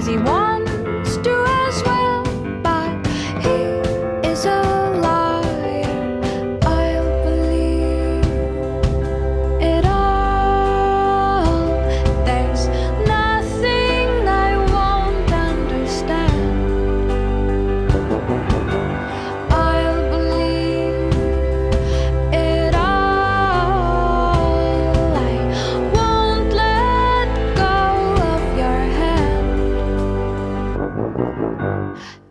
says he wants to as well, but he is a liar. I'll believe it all. There's nothing I won't understand. I'll believe it all. I won't let go of your hand.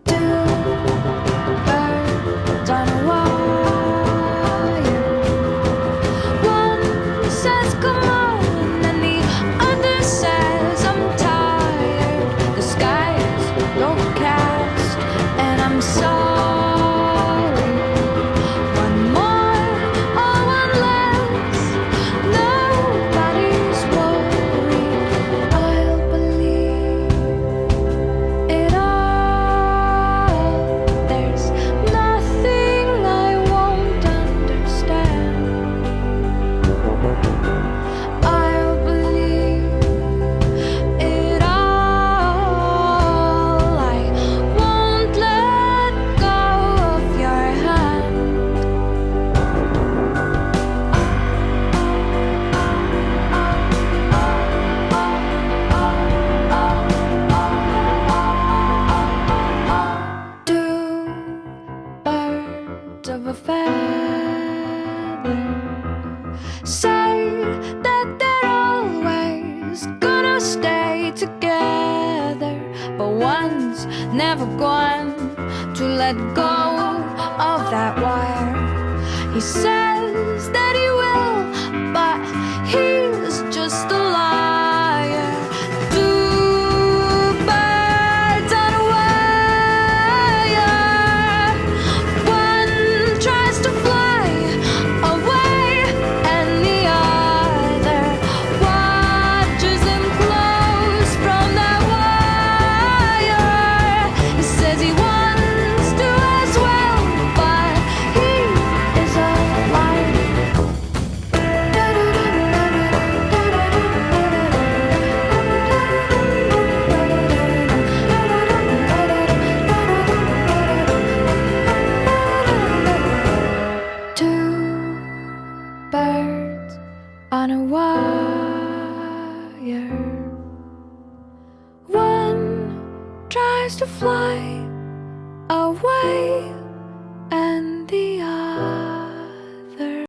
Two birds on a wire. One says come on, and the other says I'm tired. The sky is overcast, and I'm sorry. One more or one less, nobody's worried. I'll believe it all. There's nothing I won't understand. I'll believe it all. I won't let go of your hand. Two birds of a feather say that they're always gonna stay together, but one's never going to let go of that wire. He says that he will, but he's just a liar. Two birds on a wire. One tries to fly away, and the other watches him close from that wire. He says he wants to as well, but he is a liar. Two birds on a wire. One tries to fly away,